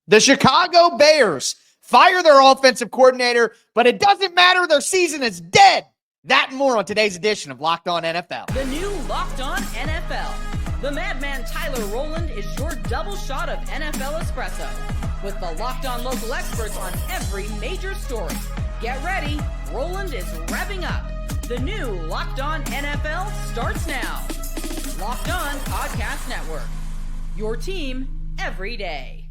The Chicago Bears fire their offensive coordinator, but it doesn't matter. Their season is dead. That and more on today's edition of Locked On NFL. The new Locked On NFL. The madman Tyler Rowland is your double shot of NFL espresso with the Locked On local experts on every major story. Get ready. Rowland is revving up. The new Locked On NFL starts now. Locked On Podcast Network. Your team every day.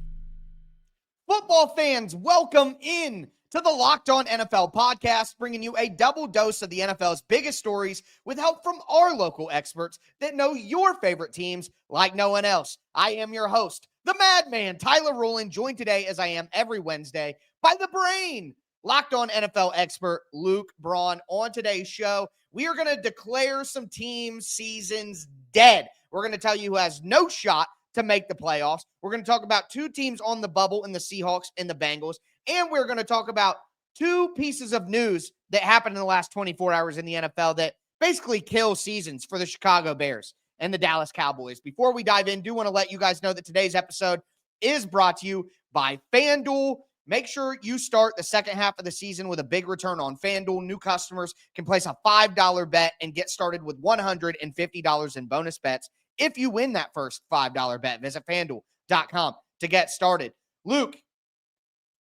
Football fans, welcome in to the Locked On NFL podcast, bringing you a double dose of the NFL's biggest stories with help from our local experts that know your favorite teams like no one else. I am your host, the madman, Tyler Rowland, joined today, as I am every Wednesday, by the brain, Locked On NFL expert Luke Braun. On today's show, we are going to declare some team seasons dead. We're going to tell you who has no shot to make the playoffs. We're going to talk about two teams on the bubble in the Seahawks and the Bengals. And we're going to talk about two pieces of news that happened in the last 24 hours in the NFL that basically kill seasons for the Chicago Bears and the Dallas Cowboys. Before we dive in, do want to let you guys know that today's episode is brought to you by FanDuel. Make sure you start the second half of the season with a big return on FanDuel. New customers can place a $5 bet and get started with $150 in bonus bets. If you win that first $5 bet, visit FanDuel.com to get started. Luke,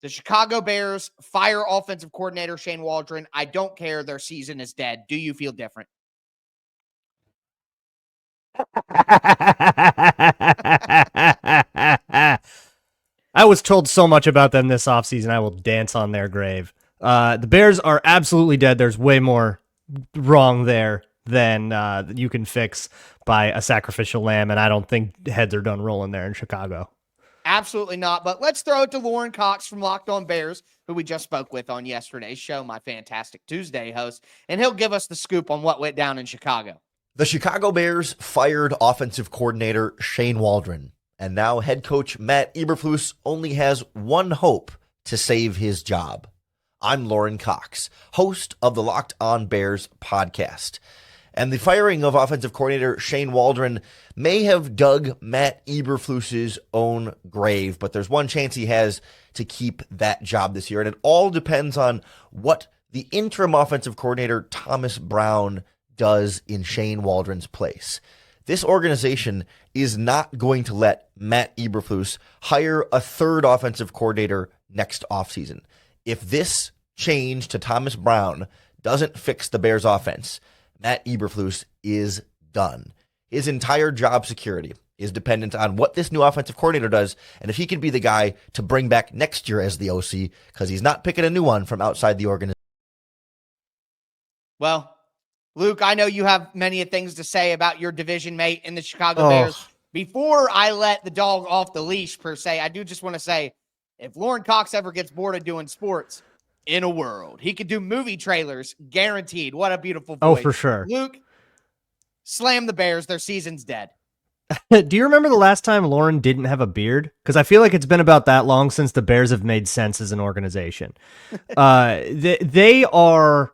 the Chicago Bears fire offensive coordinator Shane Waldron. I don't care. Their season is dead. Do you feel different? I was told so much about them this offseason. I will dance on their grave. The Bears are absolutely dead. There's way more wrong there than you can fix by a sacrificial lamb, and I don't think heads are done rolling there in Chicago. Absolutely not, but let's throw it to Lauren Cox from Locked On Bears, who we just spoke with on yesterday's show, my fantastic Tuesday host, and he'll give us the scoop on what went down in Chicago. The Chicago Bears fired offensive coordinator Shane Waldron, and now head coach Matt Eberflus only has one hope to save his job. I'm Lauren Cox, host of the Locked On Bears podcast. And the firing of offensive coordinator Shane Waldron may have dug Matt Eberflus's own grave, but there's one chance he has to keep that job this year. And it all depends on what the interim offensive coordinator Thomas Brown does in Shane Waldron's place. This organization is not going to let Matt Eberflus hire a third offensive coordinator next offseason. If this change to Thomas Brown doesn't fix the Bears offense, Matt Eberflus is done. His entire job security is dependent on what this new offensive coordinator does, and if he can be the guy to bring back next year as the OC, because he's not picking a new one from outside the organization. Well, Luke, I know you have many things to say about your division mate in the Chicago Bears. Before I let the dog off the leash, per se, I do just want to say, if Lauren Cox ever gets bored of doing sports, in a world, he could do movie trailers, guaranteed. What a beautiful voice. Oh, for sure. Luke, slam the Bears. Their season's dead. Do you remember the last time Lauren didn't have a beard? Because I feel like it's been about that long since the Bears have made sense as an organization. They are...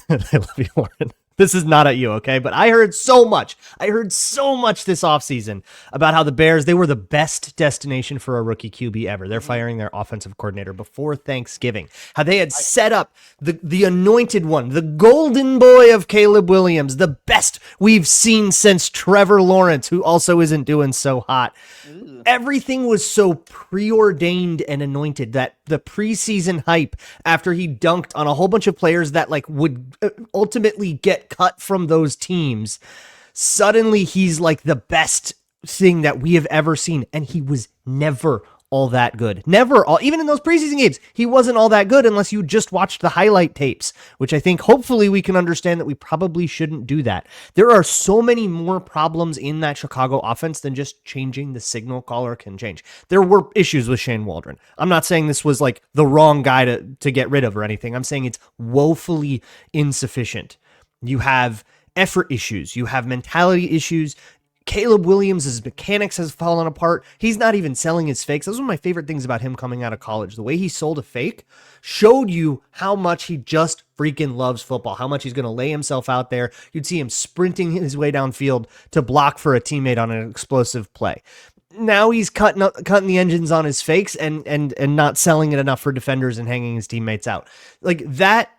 I love you, Lauren. This is not at you, okay? But I heard so much this offseason about how the Bears, they were the best destination for a rookie QB ever. They're firing their offensive coordinator before Thanksgiving. How they had set up the anointed one, the golden boy of Caleb Williams, the best we've seen since Trevor Lawrence, who also isn't doing so hot. Everything was so preordained and anointed that the preseason hype after he dunked on a whole bunch of players that would ultimately get cut from those teams, suddenly he's like the best thing that we have ever seen, and he was never all that good. Even in those preseason games, he wasn't all that good unless you just watched the highlight tapes, which I think hopefully we can understand that we probably shouldn't do that. There are so many more problems in that Chicago offense than just changing the signal caller can change. There were issues with Shane Waldron. I'm not saying this was like the wrong guy to get rid of or anything. I'm saying it's woefully insufficient. You have effort issues. You have mentality issues. Caleb Williams' mechanics has fallen apart. He's not even selling his fakes. That was one of my favorite things about him coming out of college. The way he sold a fake showed you how much he just freaking loves football, how much he's going to lay himself out there. You'd see him sprinting his way downfield to block for a teammate on an explosive play. now he's cutting the engines on his fakes and not selling it enough for defenders and hanging his teammates out. Like that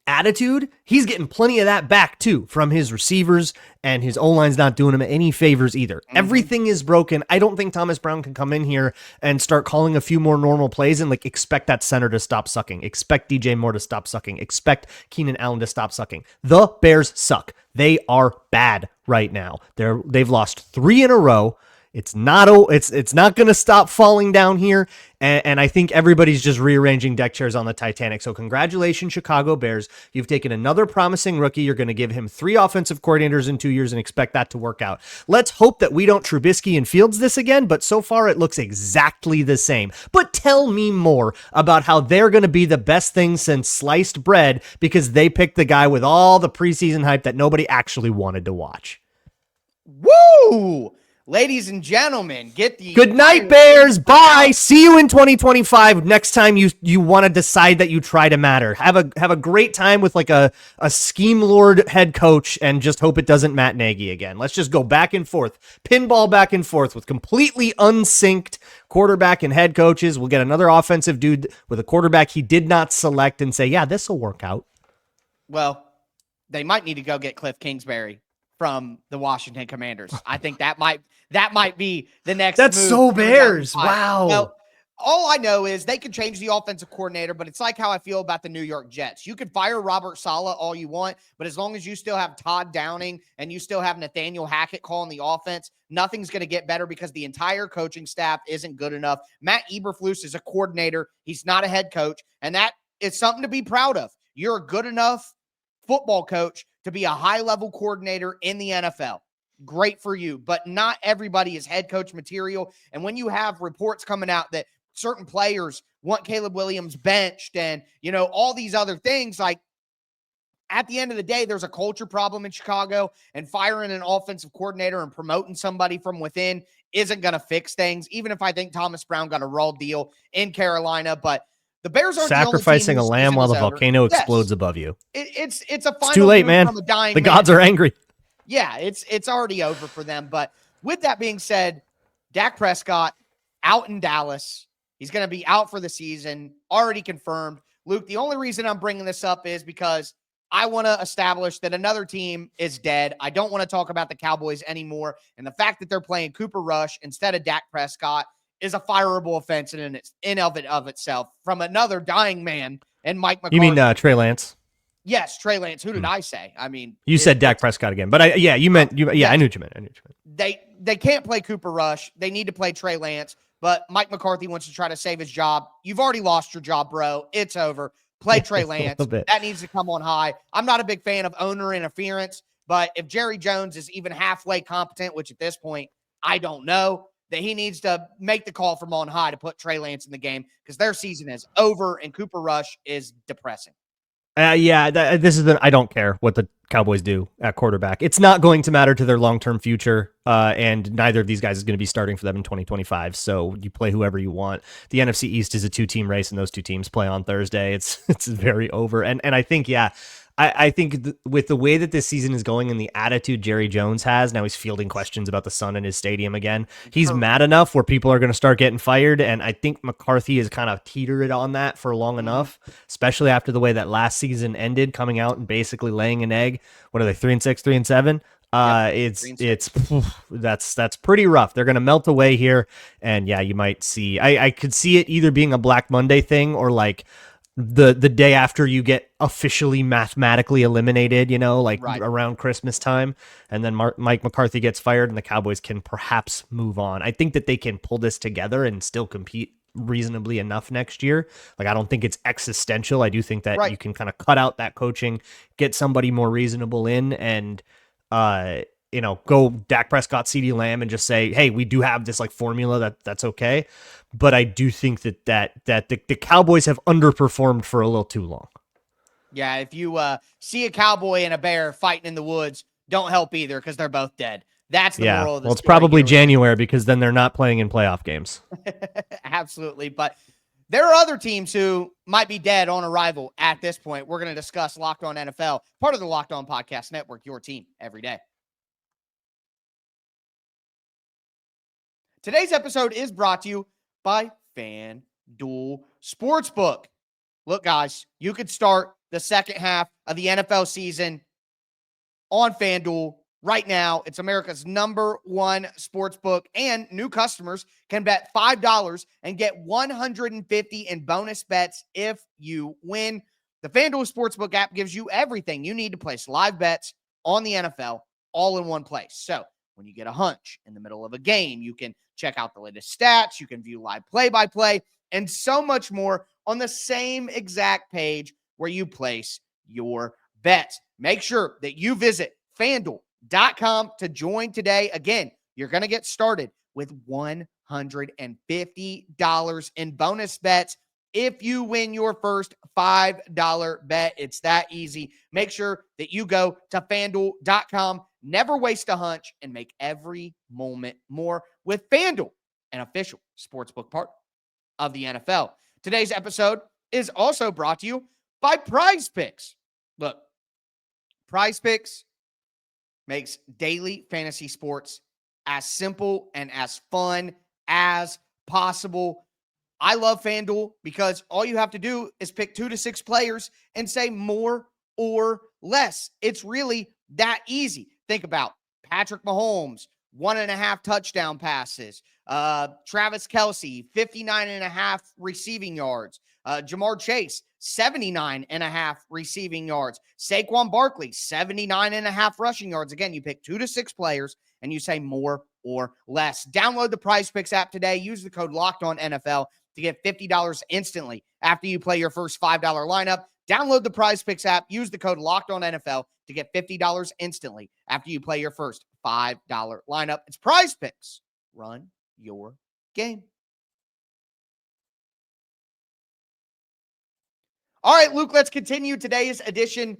attitude, he's getting plenty of that back too from his receivers, and his O-line's not doing him any favors either. Everything is broken. I don't think Thomas Brown can come in here and start calling a few more normal plays and like expect that center to stop sucking, expect DJ Moore to stop sucking, expect Keenan Allen to stop sucking. The Bears suck. They are bad right now. They've lost 3 in a row. It's not going to stop falling down here, and I think everybody's just rearranging deck chairs on the Titanic. So congratulations, Chicago Bears. You've taken another promising rookie. You're going to give him 3 offensive coordinators in 2 years and expect that to work out. Let's hope that we don't Trubisky and Fields this again, but so far it looks exactly the same. But tell me more about how they're going to be the best thing since sliced bread because they picked the guy with all the preseason hype that nobody actually wanted to watch. Woo! Ladies and gentlemen, get the good night, Bears. Bye. See you in 2025. Next time you want to decide that you try to matter. Have a great time with like a scheme lord head coach, and just hope it doesn't Matt Nagy again. Let's just go back and forth, pinball back and forth with completely unsynced quarterback and head coaches. We'll get another offensive dude with a quarterback he did not select and say, yeah, this will work out. Well, they might need to go get Cliff Kingsbury from the Washington Commanders. I think that might be the next That's move. so Bears. Wow. Well, all I know is they could change the offensive coordinator, but it's like how I feel about the New York Jets. You could fire Robert Saleh all you want, but as long as you still have Todd Downing and you still have Nathaniel Hackett calling the offense, nothing's going to get better because the entire coaching staff isn't good enough. Matt Eberflus is a coordinator. He's not a head coach, and that is something to be proud of. You're a good enough football coach to be a high-level coordinator in the NFL. Great for you, but not everybody is head coach material. And when you have reports coming out that certain players want Caleb Williams benched and, all these other things, like at the end of the day, there's a culture problem in Chicago, and firing an offensive coordinator and promoting somebody from within isn't going to fix things, even if I think Thomas Brown got a raw deal in Carolina. But the Bears aren't sacrificing the a lamb while the volcano explodes above you. It's a final too late, man. From a dying the gods are angry. Yeah, it's already over for them. But with that being said, Dak Prescott out in Dallas. He's going to be out for the season, already confirmed. Luke, the only reason I'm bringing this up is because I want to establish that another team is dead. I don't want to talk about the Cowboys anymore. And the fact that they're playing Cooper Rush instead of Dak Prescott is a fireable offense in of itself from another dying man and Mike McCarthy. You mean Trey Lance? Yes, Trey Lance. Who did I say? I mean, you said Dak Prescott again, but you meant. I knew what you meant. They can't play Cooper Rush. They need to play Trey Lance, but Mike McCarthy wants to try to save his job. You've already lost your job, bro. It's over. Play Trey Lance. That needs to come on high. I'm not a big fan of owner interference, but if Jerry Jones is even halfway competent, which at this point I don't know, that he needs to make the call from on high to put Trey Lance in the game because their season is over and Cooper Rush is depressing. I don't care what the Cowboys do at quarterback. It's not going to matter to their long-term future, and neither of these guys is going to be starting for them in 2025, so you play whoever you want. The NFC East is a 2-team race, and those 2 teams play on Thursday. It's very over, and I think, I think with the way that this season is going and the attitude Jerry Jones has, now he's fielding questions about the sun in his stadium again. He's mad enough where people are going to start getting fired, and I think McCarthy has kind of teetered on that for long enough, especially after the way that last season ended, coming out and basically laying an egg. What are they, 3-6, 3-7? That's pretty rough. They're going to melt away here, and you might see. I could see it either being a Black Monday thing or like the day after you get officially mathematically eliminated, around Christmas time, and then Mike McCarthy gets fired and the Cowboys can perhaps move on. I think that they can pull this together and still compete reasonably enough next year. Like, I don't think it's existential. I do think that you can kind of cut out that coaching, get somebody more reasonable in, and go Dak Prescott, CeeDee Lamb, and just say, hey, we do have this like formula that's okay. But I do think that the Cowboys have underperformed for a little too long. Yeah, if you see a cowboy and a bear fighting in the woods, don't help either because they're both dead. That's the moral of the story. It's probably January because then they're not playing in playoff games. Absolutely. But there are other teams who might be dead on arrival at this point. We're going to discuss Locked On NFL, part of the Locked On Podcast Network, your team every day. Today's episode is brought to you by FanDuel Sportsbook. Look, guys, you could start the second half of the NFL season on FanDuel right now. It's America's #1 sportsbook, and new customers can bet $5 and get $150 in bonus bets if you win. The FanDuel Sportsbook app gives you everything you need to place live bets on the NFL all in one place. So when you get a hunch in the middle of a game, you can check out the latest stats, you can view live play-by-play, and so much more on the same exact page where you place your bets. Make sure that you visit FanDuel.com to join today. Again, you're going to get started with $150 in bonus bets if you win your first $5 bet. It's that easy. Make sure that you go to FanDuel.com. Never waste a hunch and make every moment more with FanDuel, an official sportsbook partner of the NFL. Today's episode is also brought to you by Prize Picks. Look, Prize Picks makes daily fantasy sports as simple and as fun as possible. I love FanDuel because all you have to do is pick 2 to 6 players and say more or less. It's really that easy. Think about Patrick Mahomes, 1.5 touchdown passes. Travis Kelce, 59.5 receiving yards. Jamar Chase, 79.5 receiving yards. Saquon Barkley, 79.5 rushing yards. Again, you pick 2 to 6 players and you say more or less. Download the Prize Picks app today. Use the code LOCKEDONNFL to get $50 instantly after you play your first $5 lineup. Download the Prize Picks app. Use the code LOCKEDONNFL to get $50 instantly after you play your first $5 lineup. It's Prize Picks. Run your game. All right, Luke, let's continue today's edition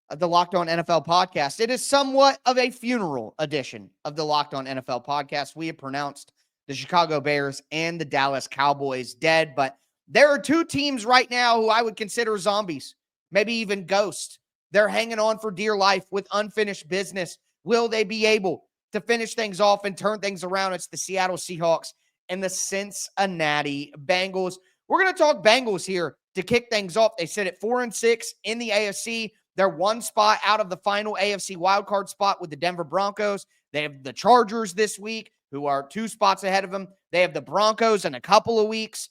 of the Locked On NFL podcast. It is somewhat of a funeral edition of the Locked On NFL podcast. We have pronounced the Chicago Bears and the Dallas Cowboys dead, but there are 2 teams right now who I would consider zombies, maybe even ghosts. They're hanging on for dear life with unfinished business. Will they be able to finish things off and turn things around? It's the Seattle Seahawks and the Cincinnati Bengals. We're going to talk Bengals here to kick things off. They sit at 4-6 in the AFC. They're 1 spot out of the final AFC wildcard spot with the Denver Broncos. They have the Chargers this week, who are 2 spots ahead of them. They have the Broncos in a couple of weeks,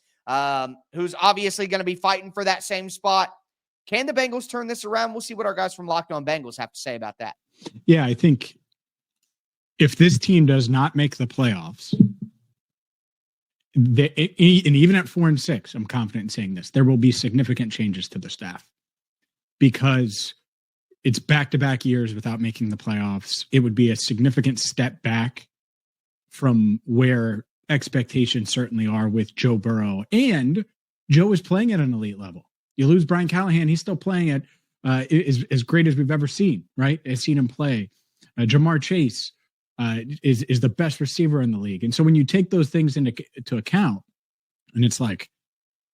who's obviously going to be fighting for that same spot. Can the Bengals turn this around? We'll see what our guys from Locked On Bengals have to say about that. Yeah, I think if this team does not make the playoffs, and even at 4-6, I'm confident in saying this, there will be significant changes to the staff because it's back-to-back years without making the playoffs. It would be a significant step back from where expectations certainly are with Joe Burrow. And Joe is playing at an elite level. You lose Brian Callahan, he's still playing at as great as we've ever seen, right? I've seen him play. Jamar Chase is the best receiver in the league. And so when you take those things into account, and it's like,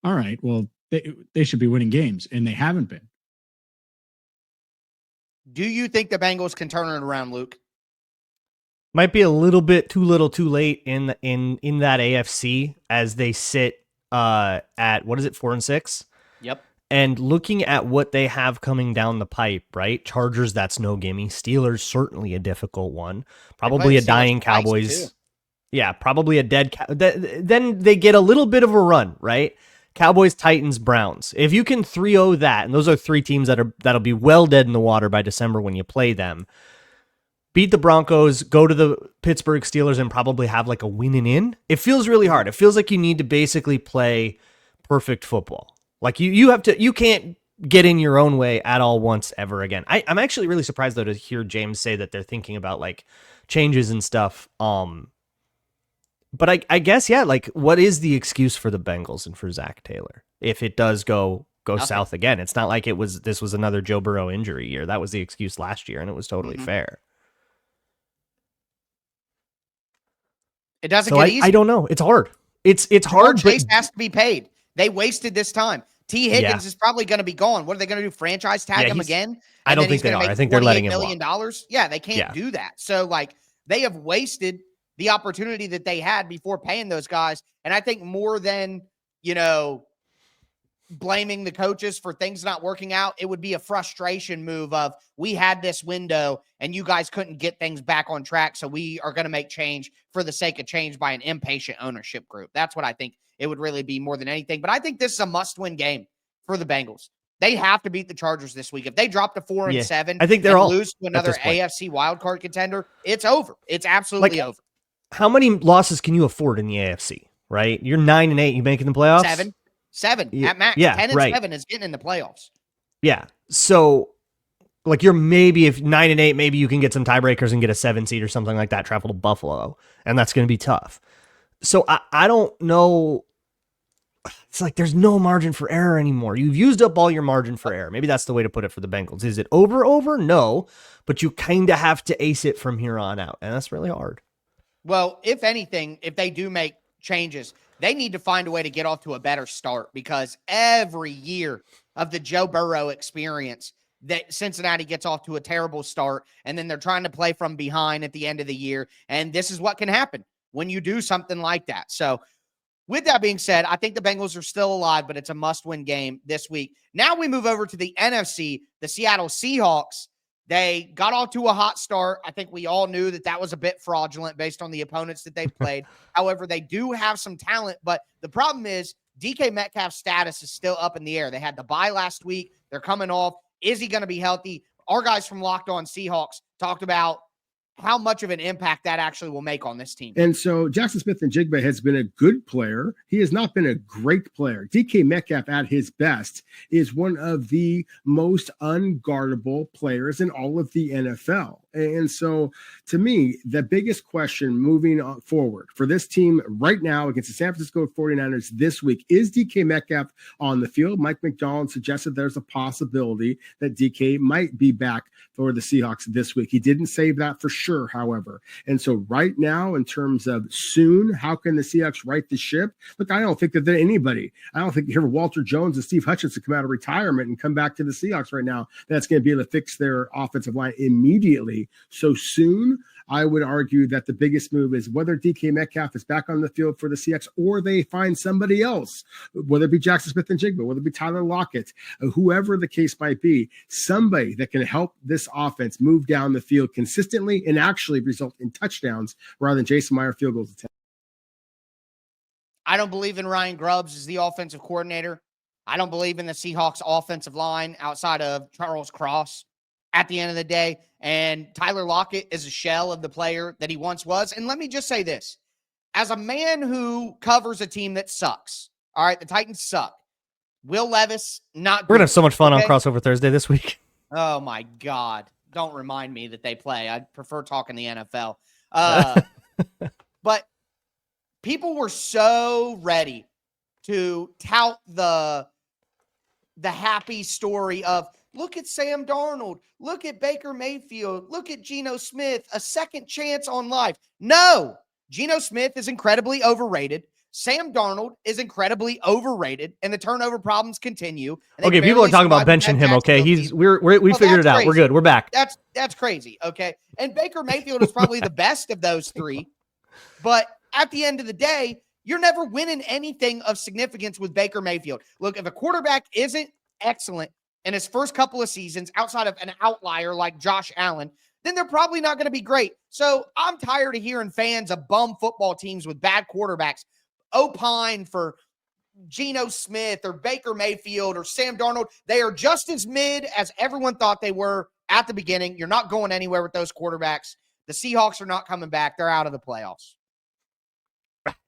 all right, well, they should be winning games, and they haven't been. Do you think the Bengals can turn it around, Luke? Might be a little bit too little too late in that AFC as they sit at, what is it, 4-6? Yep. And looking at what they have coming down the pipe, right? Chargers, that's no gimme. Steelers, certainly a difficult one. Probably a dying Cowboys. Yeah, probably a dead. Then they get a little bit of a run, right? Cowboys, Titans, Browns. If you can 3-0 that, and those are 3 teams that'll be well dead in the water by December when you play them. Beat the Broncos, go to the Pittsburgh Steelers, and probably have like a winning in. It feels really hard. It feels like you need to basically play perfect football. Like you can't get in your own way at all once ever again. I'm actually really surprised though to hear James say that they're thinking about like changes and stuff. But I guess, yeah, like what is the excuse for the Bengals and for Zach Taylor if it does go south again? It's not like this was another Joe Burrow injury year. That was the excuse last year, and it was totally fair. It doesn't get easy. I don't know. It's hard. It's hard. Chase has to be paid. They wasted this time. T. Higgins is probably going to be gone. What are they going to do? Franchise tag him again? I don't think they are. I think they're letting him walk. $1 million. Yeah, they can't do that. So like they have wasted the opportunity that they had before paying those guys. And I think more than, blaming the coaches for things not working out, it would be a frustration move of, we had this window and you guys couldn't get things back on track. So we are going to make change for the sake of change by an impatient ownership group. That's what I think it would really be more than anything. But I think this is a must-win game for the Bengals. They have to beat the Chargers this week. If they drop to 4-7, I think they're all lose to another AFC wildcard contender, it's over. It's absolutely over. How many losses can you afford in the AFC? Right, you're 9-8. You making the playoffs? Seven at max. Yeah, 10-7 is getting in the playoffs. Yeah, so you're maybe if 9-8, maybe you can get some tiebreakers and get a 7 seed or something like that. Travel to Buffalo, and that's going to be tough. So I don't know. It's like there's no margin for error anymore. You've used up all your margin for error. Maybe that's the way to put it for the Bengals. Is it over? No, but you kind of have to ace it from here on out, and that's really hard. Well, if anything, if they do make changes, they need to find a way to get off to a better start, because every year of the Joe Burrow experience, that Cincinnati gets off to a terrible start, and then they're trying to play from behind at the end of the year, and this is what can happen when you do something like that. So with that being said, I think the Bengals are still alive, but it's a must-win game this week. Now we move over to the NFC, the Seattle Seahawks. They got off to a hot start. I think we all knew that was a bit fraudulent based on the opponents that they played. However, they do have some talent, but the problem is DK Metcalf's status is still up in the air. They had the bye last week. They're coming off. Is he going to be healthy? Our guys from Locked On Seahawks talked about how much of an impact that actually will make on this team. And so Jackson Smith-Njigba has been a good player. He has not been a great player. DK Metcalf at his best is one of the most unguardable players in all of the NFL. And so to me, the biggest question moving forward for this team right now against the San Francisco 49ers this week is DK Metcalf on the field. Mike McDonald suggested there's a possibility that DK might be back for the Seahawks this week. He didn't say that for sure, however. And so right now, in terms of soon, how can the Seahawks right the ship? Look, I don't think that anybody, I don't think here Walter Jones and Steve Hutchinson come out of retirement and come back to the Seahawks right now. That's going to be able to fix their offensive line immediately. So soon, I would argue that the biggest move is whether DK Metcalf is back on the field for the Seahawks or they find somebody else, whether it be Jackson Smith-Njigba, whether it be Tyler Lockett, whoever the case might be, somebody that can help this offense move down the field consistently and actually result in touchdowns rather than Jason Meyer field goals. I don't believe in Ryan Grubbs as the offensive coordinator. I don't believe in the Seahawks offensive line outside of Charles Cross at the end of the day. And Tyler Lockett is a shell of the player that he once was. And let me just say this. As a man who covers a team that sucks, all right, the Titans suck. Will Levis, not good. We're going to have so much fun on Crossover Thursday this week. Oh, my God. Don't remind me that they play. I prefer talking the NFL. But people were so ready to tout the happy story of, look at Sam Darnold, look at Baker Mayfield, look at Geno Smith, a second chance on life. No, Geno Smith is incredibly overrated. Sam Darnold is incredibly overrated, and the turnover problems continue. Okay, people are talking about benching him. Okay, we figured it out. Crazy. We're good. We're back. That's crazy. Okay, and Baker Mayfield is probably the best of those three, but at the end of the day, you're never winning anything of significance with Baker Mayfield. Look, if a quarterback isn't excellent in his first couple of seasons, outside of an outlier like Josh Allen, then they're probably not going to be great. So I'm tired of hearing fans of bum football teams with bad quarterbacks opine for Geno Smith or Baker Mayfield or Sam Darnold. They are just as mid as everyone thought they were at the beginning. You're not going anywhere with those quarterbacks. The Seahawks are not coming back. They're out of the playoffs.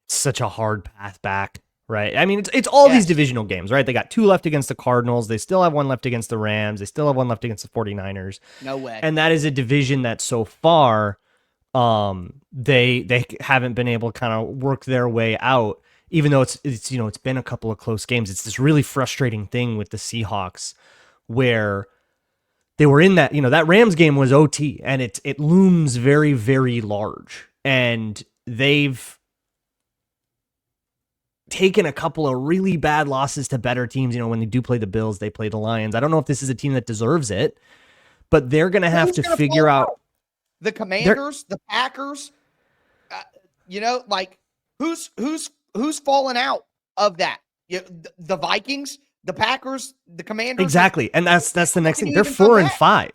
Such a hard path back. Right. I mean, it's all these divisional games, right? They got 2 left against the Cardinals. They still have 1 left against the Rams. They still have 1 left against the 49ers. No way. And that is a division that so far they haven't been able to kind of work their way out, even though it's been a couple of close games. It's this really frustrating thing with the Seahawks where they were in that, that Rams game was OT, and it looms very, very large. And they've taken a couple of really bad losses to better teams. When they do play the Bills, they play the Lions. I don't know if this is a team that deserves it, but they're going to have to figure out. The Commanders, the Packers, like who's fallen out of that? The Vikings, the Packers, the Commanders. Exactly. And that's the next thing. They're Even come 4-5.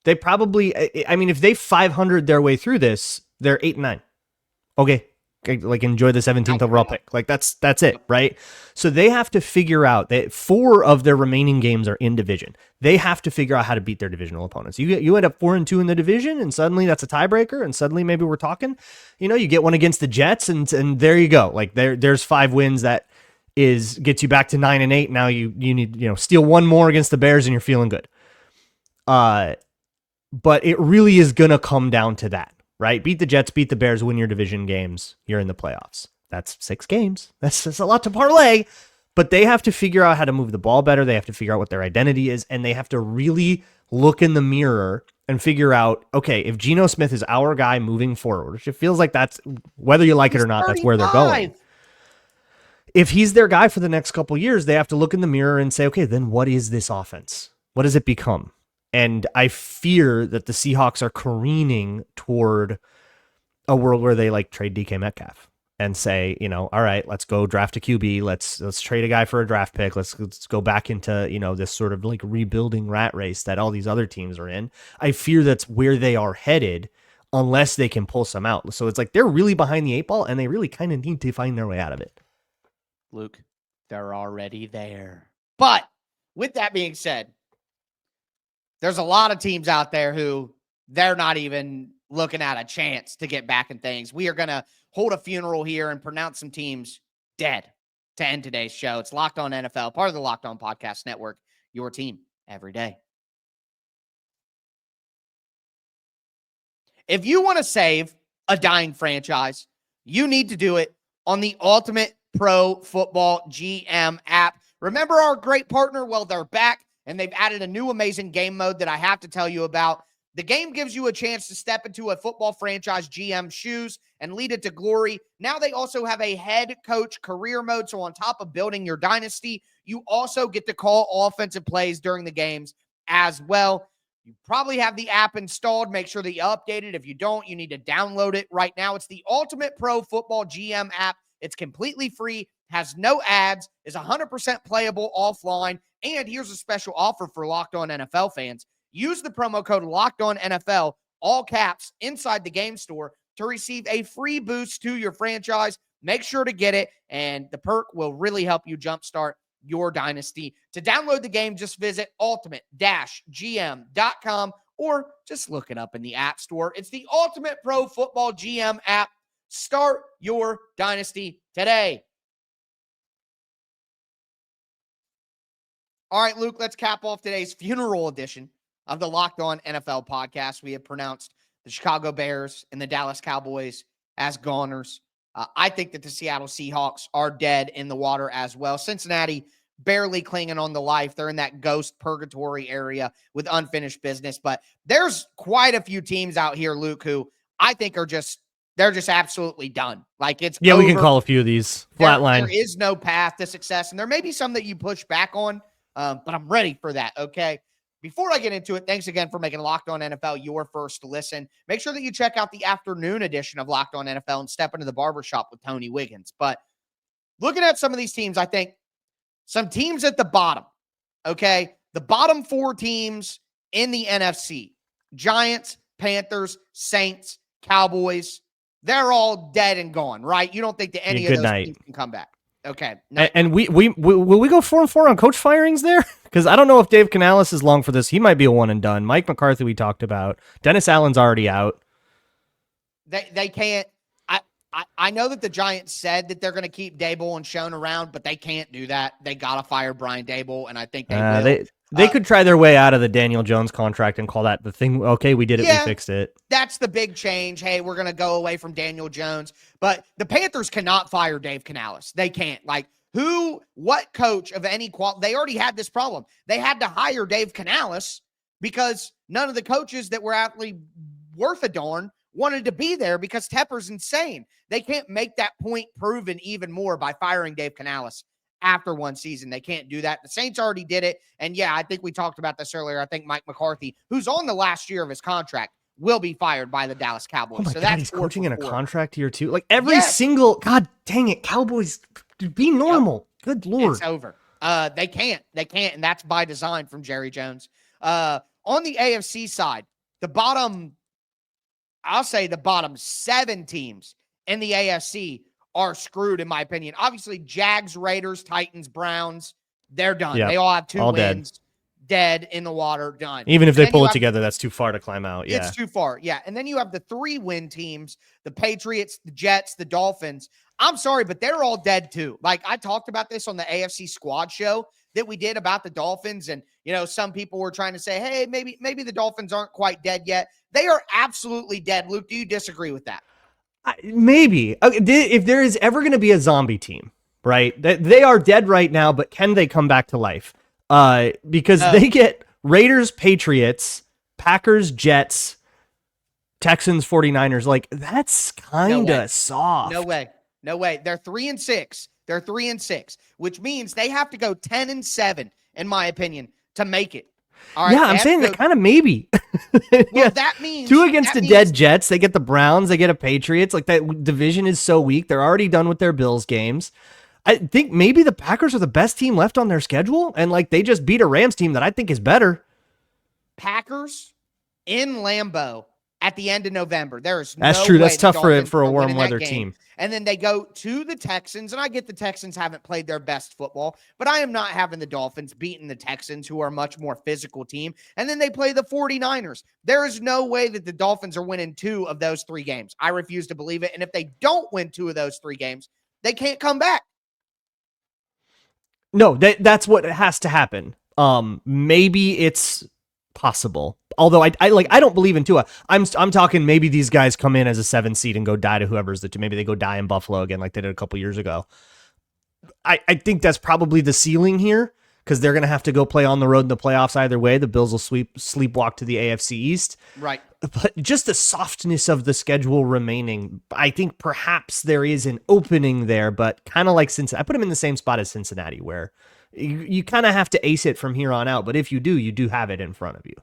They probably, I mean, if they 500 their way through this, they're 8-9. Okay. Like enjoy the 17th overall pick. Like that's it, right? So they have to figure out that 4 of their remaining games are in division. They have to figure out how to beat their divisional opponents. You end up 4-2 in the division, and suddenly that's a tiebreaker, and suddenly maybe we're talking. You get one against the Jets, and there you go. Like there's 5 wins that gets you back to 9-8. Now you need steal one more against the Bears, and you're feeling good. But it really is gonna come down to that. Right? Beat the Jets, beat the Bears, win your division games. You're in the playoffs. That's 6 games. That's a lot to parlay, but they have to figure out how to move the ball better. They have to figure out what their identity is, and they have to really look in the mirror and figure out, okay, if Geno Smith is our guy moving forward, which it feels like that's, whether you like it or not, that's where they're going. If he's their guy for the next couple years, they have to look in the mirror and say, okay, then what is this offense? What does it become? And I fear that the Seahawks are careening toward a world where they like trade DK Metcalf and say, all right, let's go draft a QB. Let's trade a guy for a draft pick. Let's go back into, this sort of like rebuilding rat race that all these other teams are in. I fear that's where they are headed unless they can pull some out. So it's like they're really behind the 8 ball and they really kind of need to find their way out of it. Luke, they're already there. But with that being said, there's a lot of teams out there who they're not even looking at a chance to get back in things. We are going to hold a funeral here and pronounce some teams dead to end today's show. It's Locked On NFL, part of the Locked On Podcast Network, your team every day. If you want to save a dying franchise, you need to do it on the Ultimate Pro Football GM app. Remember our great partner? Well, they're back. And they've added a new amazing game mode that I have to tell you about. The game gives you a chance to step into a football franchise GM shoes and lead it to glory. Now they also have a head coach career mode. So on top of building your dynasty, you also get to call offensive plays during the games as well. You probably have the app installed. Make sure that you update it. If you don't, you need to download it right now. It's the Ultimate Pro Football GM app. It's completely free, has no ads, is 100% playable offline. And here's a special offer for Locked On NFL fans. Use the promo code Locked On NFL, all caps, inside the game store to receive a free boost to your franchise. Make sure to get it, and the perk will really help you jumpstart your dynasty. To download the game, just visit ultimate-gm.com or just look it up in the App Store. It's the Ultimate Pro Football GM app. Start your dynasty today. All right, Luke, let's cap off today's funeral edition of the Locked On NFL podcast. We have pronounced the Chicago Bears and the Dallas Cowboys as goners. I think that the Seattle Seahawks are dead in the water as well. Cincinnati barely clinging on to life. They're in that ghost purgatory area with unfinished business. But there's quite a few teams out here, Luke, who I think are they're just absolutely done. Like it's over. We can call a few of these flatline. There is no path to success, and there may be some that you push back on. But I'm ready for that, okay? Before I get into it, thanks again for making Locked On NFL your first listen. Make sure that you check out the afternoon edition of Locked On NFL and step into the barbershop with Tony Wiggins. But looking at some of these teams, I think some teams at the bottom, okay? The bottom 4 teams in the NFC, Giants, Panthers, Saints, Cowboys, they're all dead and gone, right? You don't think that any of those teams can come back. Okay. And will we go 4-4 on coach firings there? Because I don't know if Dave Canales is long for this. He might be a one and done. Mike McCarthy we talked about. Dennis Allen's already out. They can't. I know that the Giants said that they're going to keep Dable and Schoen around, but they can't do that. They got to fire Brian Dable, and I think they will. They could try their way out of the Daniel Jones contract and call that the thing. Okay, we did it. Yeah, we fixed it. That's the big change. Hey, we're going to go away from Daniel Jones. But the Panthers cannot fire Dave Canales. They can't. Like, what coach of any quality? They already had this problem. They had to hire Dave Canales because none of the coaches that were actually worth a darn wanted to be there because Tepper's insane. They can't make that point proven even more by firing Dave Canales after one season. They can't do that. The Saints already did it. And yeah, I think we talked about this earlier. I think Mike McCarthy, who's on the last year of his contract, will be fired by the Dallas Cowboys. Oh my so God, that's he's 4 coaching for in a 4. contract year too. Like every Yes. single, God dang it, Cowboys, be normal. Good Lord. It's over. They can't, and that's by design from Jerry Jones. On the AFC side, I'll say the bottom 7 teams in the AFC are screwed, in my opinion. Obviously, Jags, Raiders, Titans, Browns, they're done. Yep. They all have 2 All wins. Dead in the water, done. Even if And they then pull you it have- together, that's too far to climb out. Yeah. It's too far. Yeah. And then you have the 3-win teams, the Patriots, the Jets, the Dolphins. I'm sorry, but they're all dead too. Like I talked about this on the AFC squad show that we did about the Dolphins. And, some people were trying to say, hey, maybe the Dolphins aren't quite dead yet. They are absolutely dead. Luke, do you disagree with that? Maybe. If there is ever going to be a zombie team, right? They are dead right now, but can they come back to life? Because they get Raiders, Patriots, Packers, Jets, Texans, 49ers. Like, that's kind of soft. No way. They're 3-6. They're 3-6, which means they have to go 10-7, in my opinion, to make it. All right. Yeah, I'm saying that kind of maybe. Well, that means 2 against the dead Jets. They get the Browns. They get a Patriots. Like, that division is so weak. They're already done with their Bills games. I think maybe the Packers are the best team left on their schedule, and like they just beat a Rams team that I think is better. Packers in Lambeau at the end of November. That's true. That's tough for a warm weather team. And then they go to the Texans, and I get the Texans haven't played their best football, but I am not having the Dolphins beating the Texans, who are a much more physical team. And then they play the 49ers. There is no way that the Dolphins are winning 2 of those 3 games. I refuse to believe it. And if they don't win 2 of those 3 games, they can't come back. No, that's what has to happen. Maybe it's possible. Although I don't believe in Tua. I'm talking maybe these guys come in as a 7 seed and go die to whoever's the 2. Maybe they go die in Buffalo again like they did a couple years ago. I think that's probably the ceiling here because they're going to have to go play on the road in the playoffs either way. The Bills will sleepwalk to the AFC East. Right. But just the softness of the schedule remaining, I think perhaps there is an opening there, but kind of like Cincinnati. I put them in the same spot as Cincinnati where you kind of have to ace it from here on out. But if you do have it in front of you.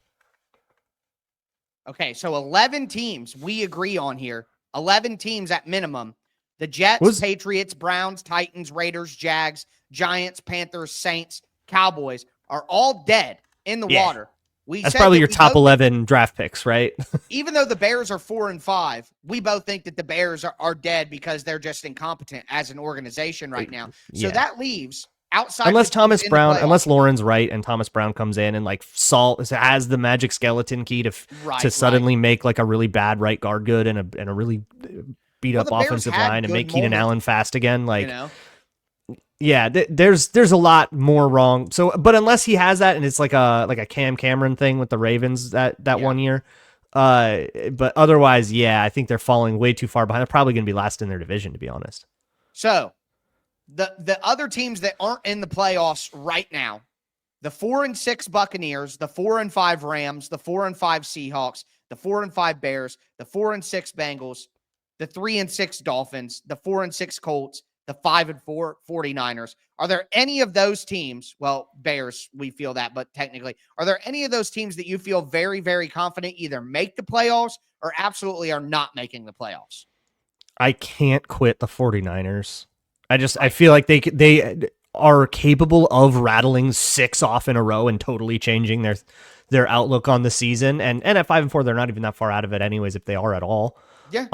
Okay, so 11 teams we agree on here. 11 teams at minimum. The Jets, Patriots, Browns, Titans, Raiders, Jags, Giants, Panthers, Saints, Cowboys are all dead in the water. That's probably your top 11 draft picks, right? Even though the Bears are 4-5, we both think that the Bears are dead because they're just incompetent as an organization right now. So that leaves outside. Unless Lauren's right and Thomas Brown comes in and like has the magic skeleton key to suddenly make like a really bad right guard good and a really beat up offensive line and make Keenan Allen fast again. Like, yeah, there's a lot more wrong. So, but unless he has that and it's like a Cam Cameron thing with the Ravens that 1 year, but otherwise, I think they're falling way too far behind. They're probably going to be last in their division, to be honest. So the other teams that aren't in the playoffs right now, the 4-6 Buccaneers, the 4-5 Rams, the 4-5 Seahawks, the 4-5 Bears, the 4-6 Bengals, the 3-6 Dolphins, the 4-6 Colts, the 5-4 49ers. Are there any of those teams? Well, Bears, we feel that, but technically, are there any of those teams that you feel very, very confident either make the playoffs or absolutely are not making the playoffs? I can't quit the 49ers. I feel like they are capable of rattling 6 off in a row and totally changing their outlook on the season. And at 5-4, they're not even that far out of it anyways, if they are at all. Yeah.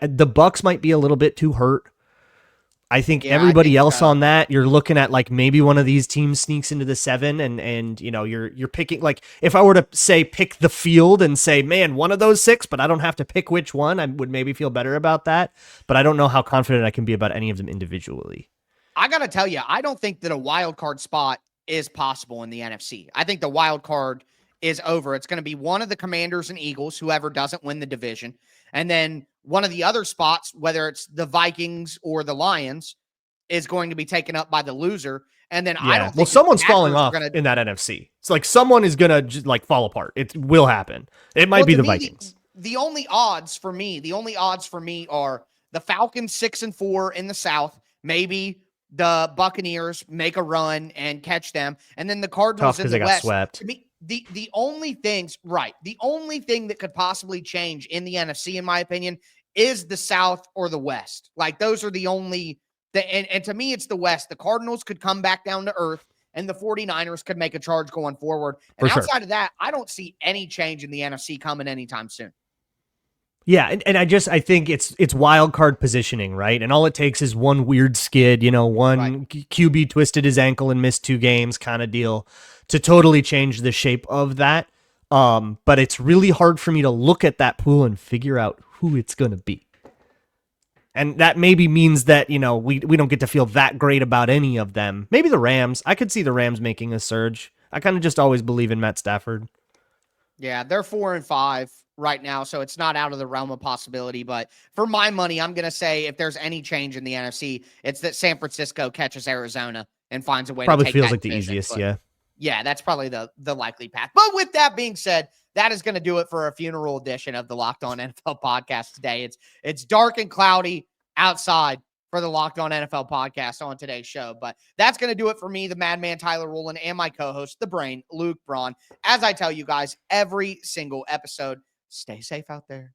The Bucs might be a little bit too hurt. I think everybody else on that, you're looking at like maybe one of these teams sneaks into the 7 and you're picking, like if I were to say pick the field and say, man, one of those 6, but I don't have to pick which one, I would maybe feel better about that. But I don't know how confident I can be about any of them individually. I got to tell you, I don't think that a wild card spot is possible in the NFC. I think the wild card is over. It's going to be one of the Commanders and Eagles, whoever doesn't win the division. And then one of the other spots, whether it's the Vikings or the Lions, is going to be taken up by the loser. And then I don't think someone's falling off in that NFC. It's like someone is going to just like fall apart. It will happen. It might be the Vikings. The only odds for me are the Falcons 6-4 in the South. Maybe the Buccaneers make a run and catch them. And then the Cardinals in the West. Swept. the only things, right, the only thing that could possibly change in the NFC, in my opinion, is the South or the West. Like, those are the only, and to me, it's the West. The Cardinals could come back down to earth, and the 49ers could make a charge going forward. And outside of that, I don't see any change in the NFC coming anytime soon. Yeah, and I think it's wild card positioning, right? And all it takes is one weird skid, one QB twisted his ankle and missed 2 games kind of deal to totally change the shape of that. But it's really hard for me to look at that pool and figure out who it's going to be. And that maybe means that, we don't get to feel that great about any of them. Maybe the Rams. I could see the Rams making a surge. I kind of just always believe in Matt Stafford. Yeah, they're 4-5 right now, so it's not out of the realm of possibility. But for my money, I'm going to say if there's any change in the NFC, it's that San Francisco catches Arizona and finds a way probably to take feels that like the division. easiest, But yeah. Yeah, that's probably the likely path. But with that being said, that is going to do it for a funeral edition of the Locked On NFL podcast today. It's dark and cloudy outside for the Locked On NFL podcast on today's show. But that's going to do it for me, the Madman Tyler Rowland, and my co-host, the Brain, Luke Braun. As I tell you guys every single episode, stay safe out there.